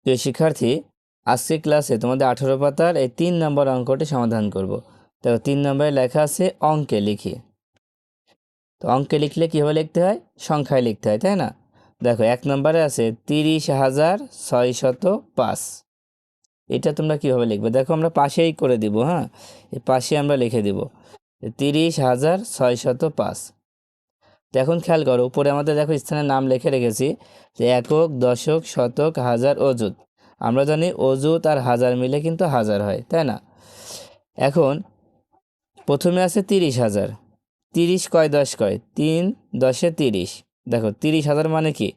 প্রিয় শিক্ষার্থী, আজকের ক্লাসে তোমাদের 18 পাতার এই 3 নম্বর অঙ্কটি সমাধান করব। দেখো 3 নম্বরে লেখা আছে অঙ্কে লিখি। তো অঙ্কে লিখলে কীভাবে লিখতে হয়? সংখ্যায় লিখতে হয়, তাই না? দেখো 1 নম্বরে আছে 30,605। এটা তোমরা কীভাবে লিখবে? দেখো আমরা পাশেই করে দিব, হ্যাঁ, এই পাশে আমরা লিখে দিব 30,605। তো এখন খেয়াল করো, উপরে আমাদের দেখো স্থানের নাম লিখে রেখেছি যে একক, দশক, শতক, হাজার, অযুত। আমরা জানি অযুত আর হাজার মিলে কিন্তু হাজার হয়, তাই না? এখন প্রথমে আছে 30,000। 30 কয় 10 কয় 3 10 30। দেখো 30,000 মানে কি?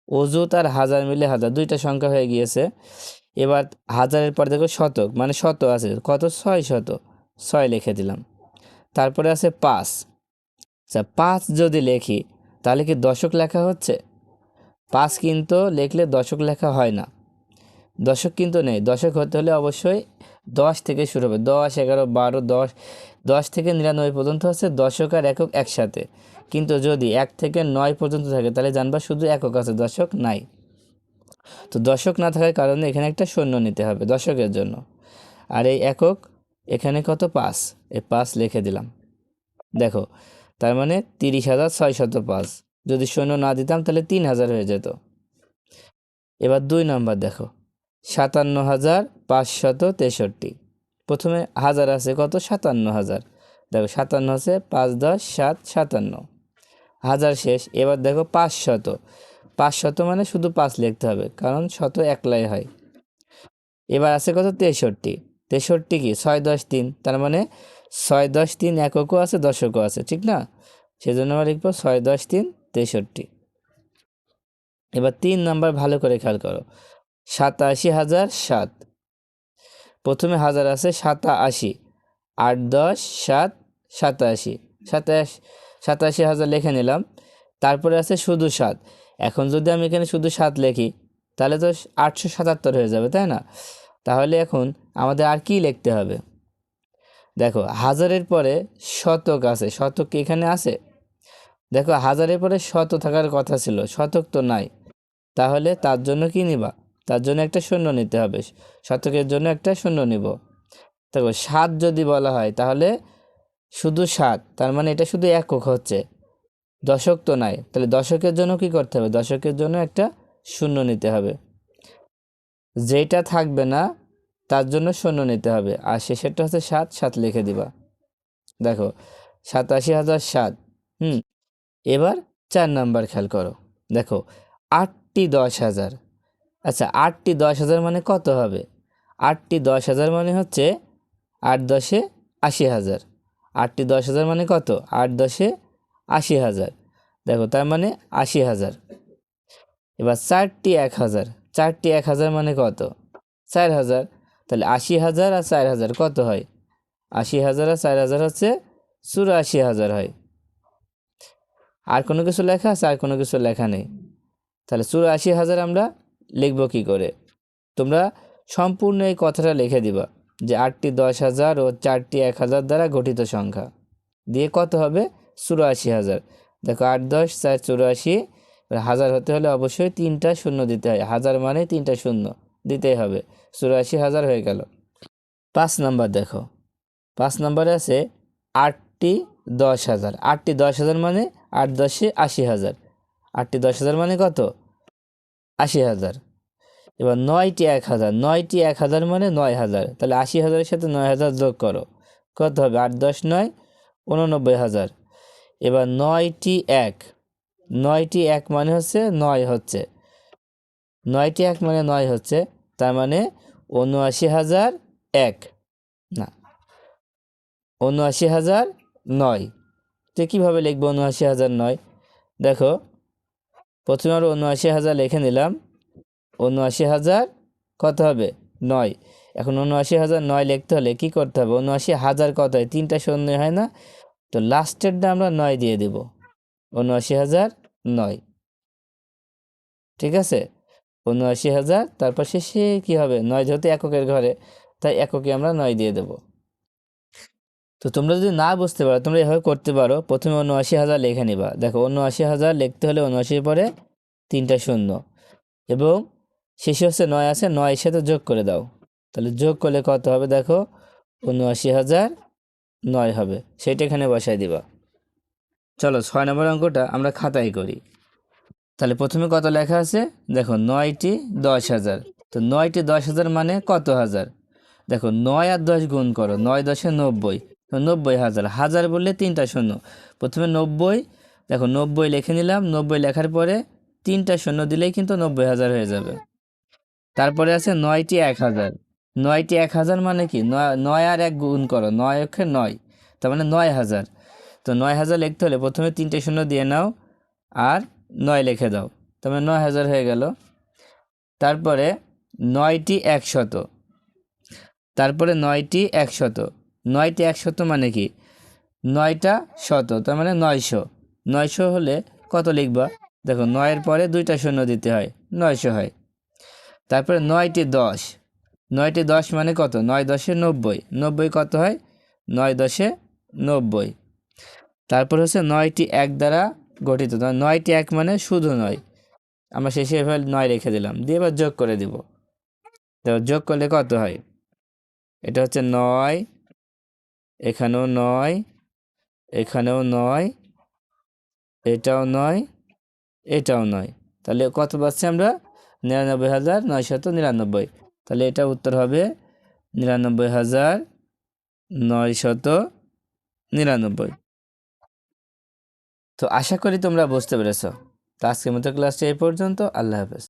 অযুত আর হাজার মিলে হাজার, দুইটা সংখ্যা হয়ে গিয়েছে। এবার হাজারের পর দেখো শতক, মানে শত আছে কত? 600। 6 লিখে দিলাম। তারপরে আছে 5। আচ্ছা, 5 যদি লিখি তাহলে কি দশক লেখা হচ্ছে? 5 কিন্তু লিখলে দশক লেখা হয় না, দশক কিন্তু নেই। দশক হতে হলে অবশ্যই 10 থেকে শুরু হবে। 10, 11, 12, 10, 10 থেকে 99 পর্যন্ত হচ্ছে দশক আর একক একসাথে। কিন্তু যদি 1 থেকে 9 পর্যন্ত থাকে তাহলে জানবা শুধু একক আছে, দশক নাই। তো দশক না থাকার কারণে এখানে একটা শূন্য নিতে হবে দশকের জন্য। আর এই একক এখানে কত? 5। এই 5 লিখে দিলাম। দেখো তার মানে 30,605। যদি শূন্য না দিতাম তাহলে 3,000 হয়ে যেত। এবার 2 নম্বর দেখো 57,563। প্রথমে হাজার আছে কত? 57,000। দেখো 57 আছে 5 10 7 57। হাজার শেষ। এবার দেখো 500। 500 মানে শুধু 5 লিখতে হবে, কারণ শত একলাই হয়। এবার আছে কত? 63। 63 কি? 6 10 3। তার মানে 6 10 3 এককও আছে, দশকও আছে, ঠিক না? সেজন্য আমরা লিখবো 6 10 3 63। এবার 3 নাম্বার ভালো করে খেয়াল করো, 87,007। প্রথমে হাজার আছে 87। 8 10 7 87। 87,000 লিখে নিলাম। তারপরে আছে শুধু 7। এখন যদি আমি এখানে শুধু 7 লিখি তাহলে তো 877 হয়ে যাবে, তাই না? তাহলে এখন আমাদের আর কি লিখতে হবে? দেখো হাজারের পরে শতক আছে, শতক কি এখানে আছে? দেখো হাজারের পরে শত থাকার কথা ছিল, শতক তো নাই। তাহলে তার জন্য কি নিবা? তার জন্য একটা শূন্য নিতে হবে। শতকের জন্য একটা শূন্য নিব। দেখো 7 যদি বলা হয় তাহলে শুধু 7, তার মানে এটা শুধু একক হচ্ছে, দশক তো নাই। তাহলে দশকের জন্য কি করতে হবে? দশকের জন্য একটা শূন্য নিতে হবে। যেটা থাকবে না তার জন্য শূন্য নিতে হবে। আর শেষেরটা হচ্ছে 7, 7 লিখে দিবা। দেখো 87,007। এবার 4 নাম্বার খেয়াল করো। দেখো 8টি 10,000। আচ্ছা 8টি 10,000 মানে কত হবে? 8টি 10,000 মানে হচ্ছে 8 10 80,000। 8টি 10,000 মানে কত? 8 10 80,000। দেখো তার মানে 80,000। এবার 4টি 1,000। 4টি 1,000 মানে কত? 4,000। তাহলে 80,000 আর 4,000 কত হয়? 80,000 আর 4,000 হচ্ছে 84,000 হয়। আর কোনো কিছু লেখা আছে? আর কোনো কিছু লেখা নেই। তাহলে 84,000 আমরা লিখব কি করে? তোমরা সম্পূর্ণ এই কথাটা লিখে দিবা যে 8টি 10,000 ও 4টি 1,000 দ্বারা গঠিত সংখ্যা দিয়ে কত হবে? 84,000। দেখো 8 10 4 84। হাজার হতে হলে অবশ্যই 3টা শূন্য দিতে হয়। হাজার মানে 3টা শূন্য দিতেই হবে। 84,000 হয়ে গেল। 5 নাম্বার দেখো, 5 নাম্বারে আছে 8টি 10,000। 8টি 10,000 মানে 8 10 80,000। 8টি 10,000 মানে কত? 80,000। এবার 9টি 1,000। 9টি 1,000 মানে 9,000। তাহলে 80,000-এর সাথে 9,000 যোগ করো, কত হবে? 8 10 9 89,000। এবার 9টি 1। 9টি 1 মানে হচ্ছে 9 হচ্ছে। 9টি 1 মানে 9 হচ্ছে, তার মানে 79,001 না, 79,009। তো কীভাবে লিখবো 79,009? দেখো প্রথমে আমরা 79,000 লিখে নিলাম। 79,000 কত হবে? 9। এখন 79,009 লিখতে হলে কি করতে হবে? 79,000 কত হয়? 3টা শূন্য হয় না? তো লাস্টেরটা আমরা 9 দিয়ে দেব। 79,009, ঠিক আছে? 79,000, তারপর শেষে কি হবে? 9 যেহেতু এককের ঘরে, তাই এককে আমরা 9 দিয়ে দেব। তো তোমরা যদি না বুঝতে পারো তোমরা এভাবে করতে পারো। প্রথমে 79,000 লিখে নিবা। দেখো 79,000 লিখতে হলে 79 পরে 3টা শূন্য, এবং শেষে হচ্ছে 9 আছে, 9 সাথে যোগ করে দাও। তাহলে যোগ করলে কত হবে দেখো, ৭৯,০০০ হবে, সেটা এখানে বসাই দিবা। চলো 6 নম্বর অঙ্কটা আমরা খাতায় করি। তাহলে প্রথমে কত লেখা আছে দেখো, 9টি 10,000। তো 9টি 10,000 মানে কত হাজার? দেখো 9 আর 10 গুণ করো, 9 10 90, তো 90,000। হাজার বললে 3টা শূন্য, প্রথমে 90, দেখো 90 লিখে নিলাম। 90 লেখার পরে 3টা শূন্য দিলেই কিন্তু 90,000 হয়ে যাবে। তারপরে আছে 9টি 1,000। 9টি 1,000 মানে কি, 9 আর 1 গুণ করো, 9 অক্ষে 9, তার মানে 9,000। তো 9,000 লিখতে হলে প্রথমে 3টে শূন্য দিয়ে নাও আর 9 লিখে দাও, তার মানে 9,000 হয়ে গেল। তারপরে 9টি 100, তারপরে 9টি 100। 9টি 100 মানে কি, 9টা শত, তার মানে 900। 900 হলে কত লিখবা, দেখো 9-এর পরে 2টা শূন্য দিতে হয়, 900 হয়। তারপরে 9টি 10। 9টি 10 মানে কত, 9 10 90, 90 কত হয়, 9 10 90। তারপর হচ্ছে 9টি 1 দ্বারা গঠিত, 9টি 1 মানে শুধু 9, আমরা শেষে এভাবে 9 রেখে দিলাম, দিয়ে এবার যোগ করে দিব। তো যোগ করলে কত হয়, এটা হচ্ছে 9, এখানেও 9, এখানেও 9, এটাও 9, এটাও 9। তাহলে কত পাচ্ছি আমরা, 99,999। তাহলে এটা উত্তর হবে 99,999। তো আশা করি তোমরা বুঝতে পেরেছো। তো আজকের মতো ক্লাসটা এই পর্যন্ত। আল্লাহ হাফেজ।